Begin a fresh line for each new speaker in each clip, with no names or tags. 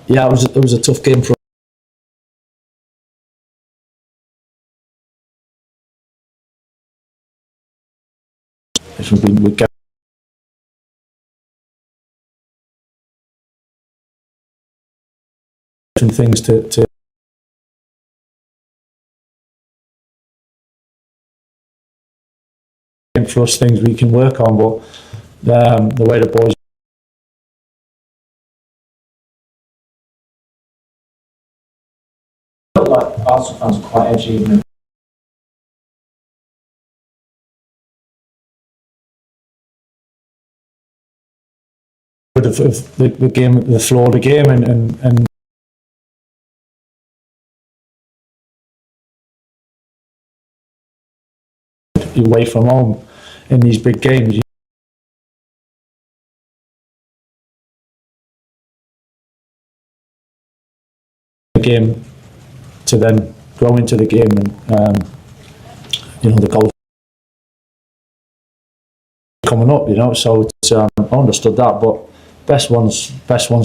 Yeah, it was a tough game for us. We get different things to for us, things we can work on, but the way the boys
Felt like Arsenal fans were quite edgy.
of the game, the flow of the game, and away from home in these big games. The game to then grow into the game, and the goals coming up, so it's I understood that, but best ones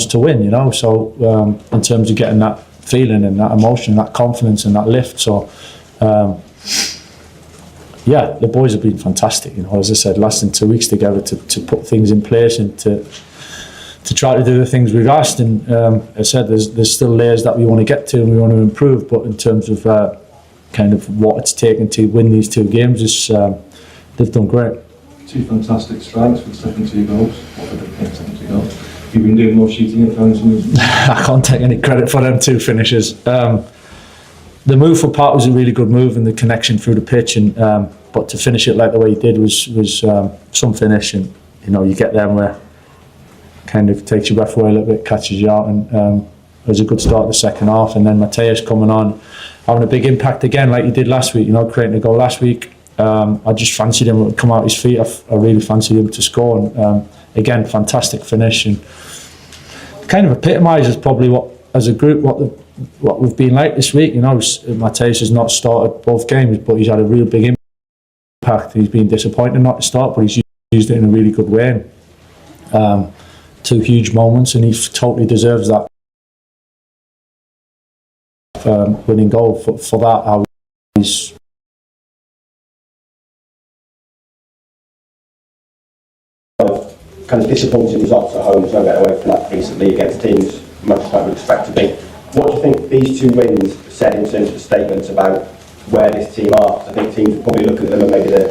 to win, so in terms of getting that feeling and that emotion, that confidence and that lift, so yeah, the boys have been fantastic, as I said, lasting 2 weeks together to put things in place and to try to do the things we've asked, and as I said, there's still layers that we want to get to and we want to improve, but in terms of kind of what it's taken to win these 2 games, they've done great.
2 fantastic strikes with the second 2 goals. What did they second 2 goals? You've been doing more shooting at times.
I can't take any credit for them 2 finishes. The move for Pat was a really good move, and the connection through the pitch, and but to finish it like the way he did was some finish, and you get them where kind of takes your breath away a little bit, catches you out, and it was a good start to the second half, and then Mateus coming on, having a big impact again like he did last week, creating a goal last week. I just fancied him to come out his feet. I really fancied him to score, and again, fantastic finish, and kind of epitomises probably what, as a group, what we've been like this week. Mateus has not started both games, but he's had a real big impact. He's been disappointed not to start, but he's used it in a really good way. 2 huge moments, and he totally deserves that winning goal for that. How he's
kind of disappointing results at home, so get away from that recently against teams much like we expect to be. What do you think these 2 wins said in terms of the statements about where this team are? I think teams will probably look at them and maybe the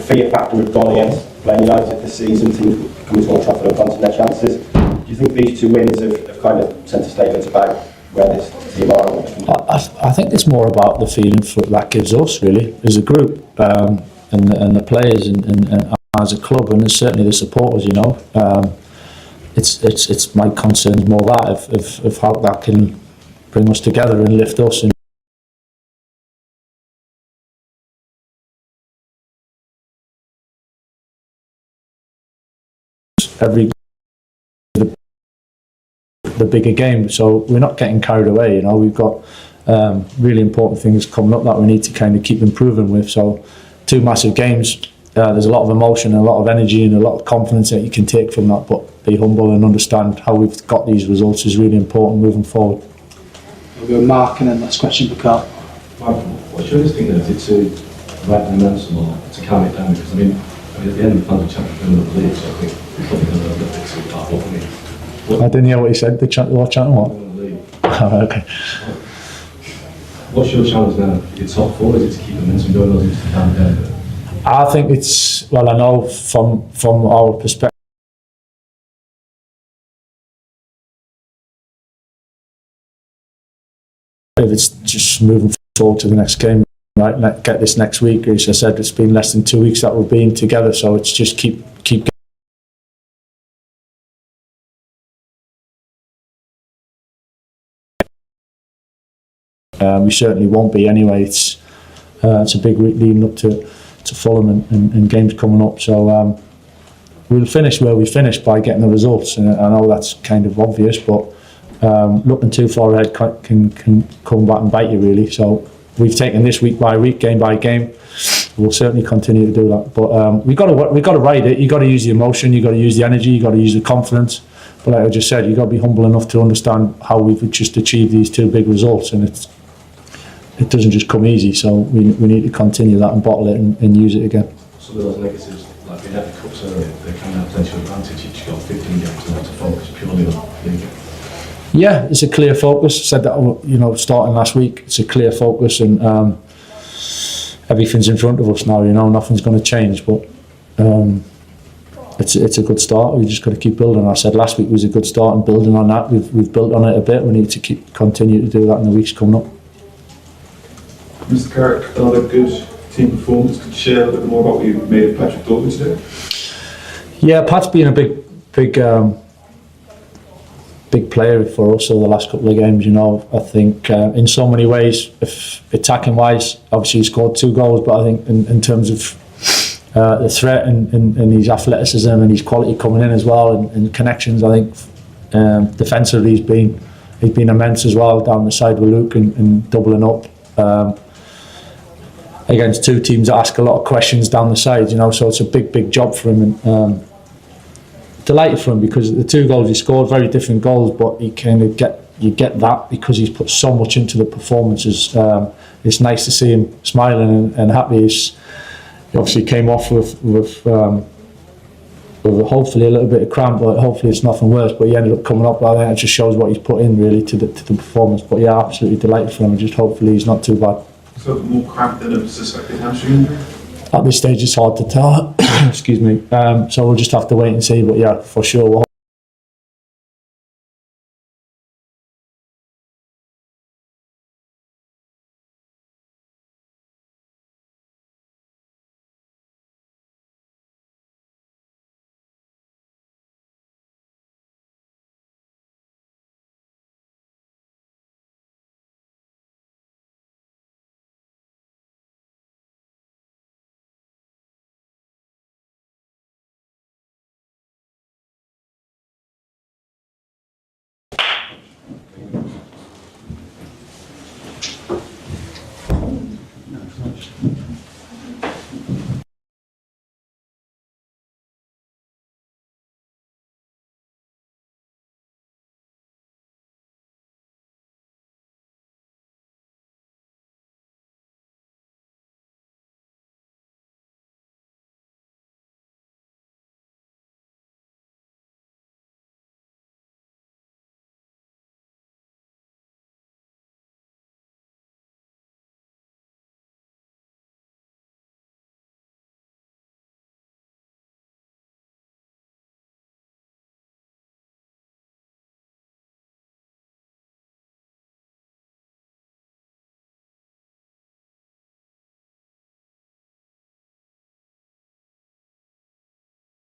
fear factor we've gone against playing United this season, teams coming to Old Trafford and punting their chances. Do you think these 2 wins have kind of sent a statement about where this team are?
I think it's more about the feeling that gives us, really, as a group, and the players and as a club, and certainly the supporters. It's my concerns more that of how that can bring us together and lift us. And every the bigger game, so we're not getting carried away. We've got really important things coming up that we need to kind of keep improving with. So 2 massive games. There's a lot of emotion and a lot of energy and a lot of confidence that you can take from that, but be humble and understand how we've got these results is really important moving forward.
We'll go Mark, and then last question for Carl.
Mark, what's your instinct then? Is it to write the momentum or to calm it down? Because at the end, the fans are chanting for the league, so I think we're probably going to a little bit too far off.
I didn't hear what he said. They were chanting what? Oh, okay.
What's your challenge now? Your top 4, is it to keep momentum going, or is it to calm down?
I think it's, I know from our perspective, it's just moving forward to the next game, right? Get this next week. As I said, it's been less than 2 weeks that we've been together, so it's just keep we certainly won't be anyway. It's a big week leading up to Fulham and games coming up, so we'll finish where we finish by getting the results, and I know that's kind of obvious, but looking too far ahead can come back and bite you, really. So we've taken this week by week, game by game. We'll certainly continue to do that. But we got to ride it. You got to use the emotion. You got to use the energy. You got to use the confidence. But like I just said, you got to be humble enough to understand how we've just achieved these two big results, and it doesn't just come easy. So we need to continue that and bottle it and use it again.
Some of those negatives, like being at the cups earlier, they can have potential advantage. You just got 15 games now to focus purely on league.
Yeah, it's a clear focus. I said that, starting last week, it's a clear focus, and everything's in front of us now. Nothing's going to change, but it's a good start. We just got to keep building. I said last week was a good start, and building on that, we've built on it a bit. We need to continue to do that in the weeks coming up.
Mr. Carrick, another good team performance. Could you share a little bit more about what you made of Patrick Dorgan today?
Yeah, Pat's been a big player for us over the last couple of games. I think in so many ways, if attacking wise, obviously he scored 2 goals, but I think in terms of the threat and his athleticism and his quality coming in as well, and connections, I think defensively he's been immense as well down the side with Luke and doubling up against 2 teams that ask a lot of questions down the side. So it's a big job for him, and delighted for him because the 2 goals he scored, very different goals, but he kind of get that because he's put so much into the performances. It's nice to see him smiling and happy. He obviously came off with hopefully a little bit of cramp, but hopefully it's nothing worse. But he ended up coming up. I think it just shows what he's put in really to the performance. But yeah, absolutely delighted for him. And just hopefully he's not too bad.
So more cramp than a suspected hamstring injury?
At this stage, it's hard to tell. Excuse me. So we'll just have to wait and see. But yeah, for sure, we're